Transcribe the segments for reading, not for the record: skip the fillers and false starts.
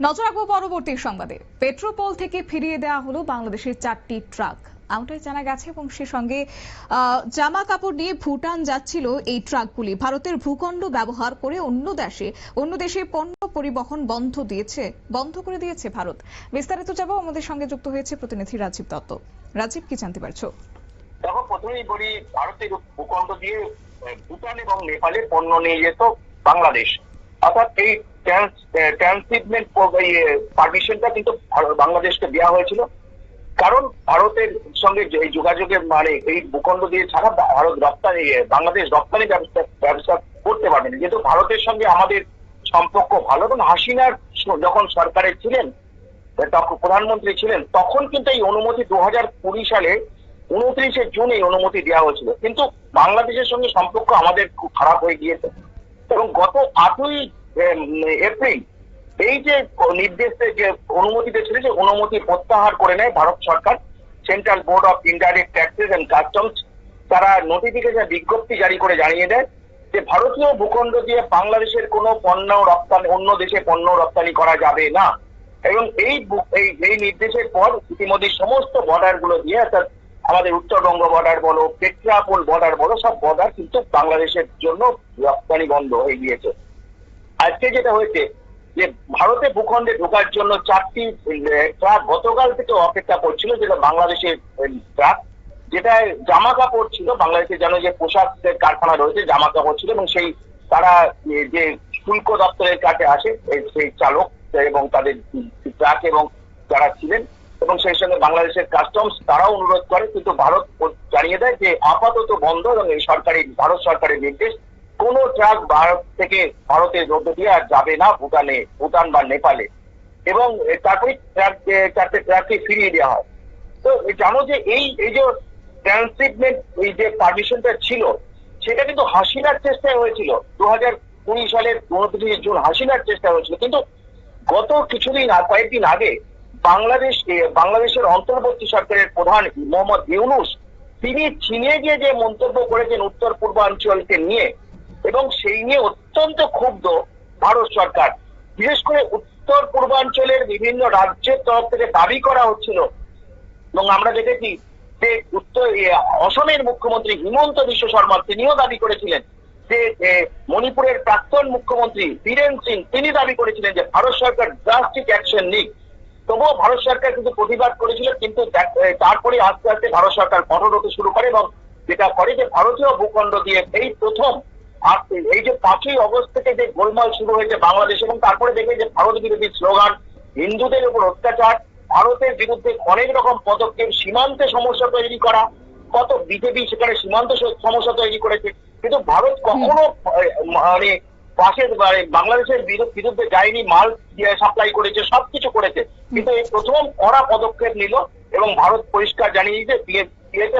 নজর রাখবো পরবর্তী সংবাদে। পেট্রোপোল থেকে ফিরিয়ে দেওয়া হলো বাংলাদেশের 4টি ট্রাক। এমনটাই জানা গেছে এবং সে সঙ্গে জামা কাপড় নিয়ে ভুটান যাচ্ছিল এই ট্রাকগুলি। ভারতের ভূখণ্ড ব্যবহার করে অন্য দেশে পণ্য পরিবহন বন্ধ করে দিয়েছে ভারত। বিস্তারিত যাব, আমাদের সঙ্গে যুক্ত হয়েছে প্রতিনিধি রাজীব দত্ত। রাজীব, কি জানতে পারছো? দেখো, প্রথমেই বলি, ভারতের ভূখণ্ড দিয়ে ভুটান এবং নেপালে পণ্য নিয়ে যেত বাংলাদেশ। অর্থাৎ এই ট্রান্সশিপমেন্ট পারমিশনটা কিন্তু বাংলাদেশকে দেওয়া হয়েছিল, কারণ ভারতের সঙ্গে এই যোগাযোগের এই ভূখণ্ড দিয়ে ছাড়া ভারত বাংলাদেশ রপ্তানি ব্যবসা করতে পারবে না। যেহেতু ভারতের সঙ্গে আমাদের সম্পর্ক ভালো, এবং হাসিনার যখন সরকারে ছিলেন, প্রধানমন্ত্রী ছিলেন, তখন কিন্তু এই অনুমতি 2020 সালে 29শে জুন এই অনুমতি দেওয়া হয়েছিল। কিন্তু বাংলাদেশের সঙ্গে সম্পর্ক আমাদের খুব খারাপ হয়ে গিয়েছে, এবং গত 8ই এপ্রিল এই যে নির্দেশ, যে অনুমতি দিয়েছিল, যে অনুমতি প্রত্যাহার করে নেয় ভারত সরকার। Central board of indirect taxes and customs তারা নোটিফিকেশন, বিজ্ঞপ্তি জারি করে জানিয়ে দেয় যে ভারতীয় ভূখণ্ড দিয়ে বাংলাদেশের কোনো পণ্য রপ্তানি, অন্য দেশে পণ্য রপ্তানি করা যাবে না। এবং এই নির্দেশের পর ইতিমধ্যে সমস্ত বর্ডার গুলো দিয়ে, অর্থাৎ আমাদের উত্তরবঙ্গ বর্ডার বলো, পেট্রাপোল বর্ডার বলো, সব বর্ডার কিন্তু বাংলাদেশের জন্য রপ্তানি বন্ধ হয়ে গিয়েছে। আজকে যেটা হয়েছে যে ভারতের ভূখণ্ডে ঢোকার জন্য 4টি ট্রাক গতকাল থেকে অপেক্ষা করছিল, যেটা বাংলাদেশের ট্রাক, যেটা জামা কাপড় ছিল। বাংলাদেশে জানো যে পোশাকের কারখানা রয়েছে, জামা কাপড় ছিল, এবং তারা যে শুল্ক দপ্তরের কাছে আসে সেই চালক এবং তাদের ট্রাক এবং যারা ছিলেন, এবং সেই সঙ্গে বাংলাদেশের কাস্টমস তারাও অনুরোধ করে, কিন্তু ভারত জানিয়ে দেয় যে আপাতত বন্ধ, এবং এই ভারত সরকারের নির্দেশ কোন ট্রাক ভারত থেকে ভারতের মধ্য দিয়ে আর যাবে না ভুটান বা নেপালে। এবং তারপরে 4টে ট্রাককে ফিরিয়ে দেওয়া হয়। তো জানো যে এই যে ট্রান্সশিপমেন্ট, এই যে পারমিশনটা ছিল, সেটা কিন্তু হাসিনার চেষ্টায় হয়েছিল। 2020 সালের 29 জুন হাসিনার চেষ্টা হয়েছিল, কিন্তু গত কয়েকদিন আগে বাংলাদেশের অন্তর্বর্তী সরকারের প্রধান মোহাম্মদ ইউনূস, তিনি চীনে গিয়ে যে মন্তব্য করেছেন উত্তর পূর্বাঞ্চলকে নিয়ে, এবং সেই নিয়ে অত্যন্ত ক্ষুব্ধ ভারত সরকার। বিশেষ করে উত্তর পূর্বাঞ্চলের বিভিন্ন রাজ্যের তরফ থেকে দাবি করা হচ্ছিল, এবং আমরা দেখেছি যে অসমের মুখ্যমন্ত্রী হিমন্ত বিশ্ব শর্মা, তিনিও দাবি করেছিলেন যে মণিপুরের প্রাক্তন মুখ্যমন্ত্রী বীরেন সিং, তিনি দাবি করেছিলেন যে ভারত সরকার ড্রাস্টিক অ্যাকশন নিক। তবুও ভারত সরকার কিন্তু প্রতিবাদ করেছিল, কিন্তু তারপরে আস্তে আস্তে ভারত সরকার কঠোর হতে শুরু করে, এবং যেটা করে যে ভারতীয় ভূখণ্ড দিয়ে এই প্রথম এই যে 5ই অগস্ট থেকে যে গোলমাল শুরু হয়েছে বাংলাদেশ, এবং তারপরে দেখে যে ভারত বিরোধী স্লোগান, হিন্দুদের উপর অত্যাচার, ভারতের বিরুদ্ধে অনেক রকম পদক্ষেপ, সীমান্তে সমস্যা তৈরি করা, কত বিজেপি সেখানে সীমান্ত সমস্যা তৈরি করেছে, কিন্তু ভারত কখনো পাশের বাংলাদেশের বিরুদ্ধে যায়নি, মাল সাপ্লাই করেছে, সবকিছু করেছে। কিন্তু এই প্রথম কড়া পদক্ষেপ নিল, এবং ভারত পরিষ্কার জানিয়ে দিয়েছে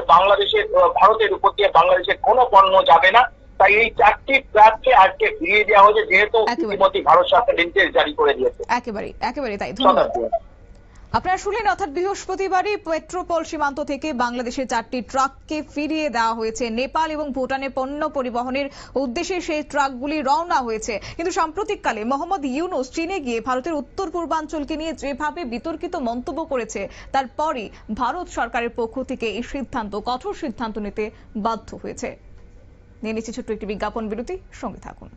ভারতের উপর দিয়ে বাংলাদেশের কোনো পণ্য যাবে না। তাই এই 4টি ট্রাককে আজকে ফিরিয়ে দেওয়া হয়েছে, যেহেতু ইতিমধ্যে ভারত সরকার নির্দেশ জারি করে দিয়েছে। একেবারে তাই। ধন্যবাদ। আপনারা শুনলেন, অর্থাৎ বৃহস্পতিবারই পেট্রোপোল সীমান্ত থেকে বাংলাদেশের 4টি ট্রাককে ফিরিয়ে দেওয়া হয়েছে। নেপাল এবং ভুটানে পণ্য পরিবহনের উদ্দেশ্যে সেই ট্রাকগুলি রওনা হয়েছে। কিন্তু সাম্প্রতিককালে মোহাম্মদ ইউনূস চীনে গিয়ে ভারতের উত্তর পূর্বাঞ্চলকে নিয়ে যেভাবে বিতর্কিত মন্তব্য করেছে, তারপরই ভারত সরকারের পক্ষ থেকে এই কঠোর সিদ্ধান্ত নিতে বাধ্য হয়েছে। নিয়ে নিচ্ছি ছোট্ট একটি বিজ্ঞাপন বিরতি, সঙ্গে থাকুন।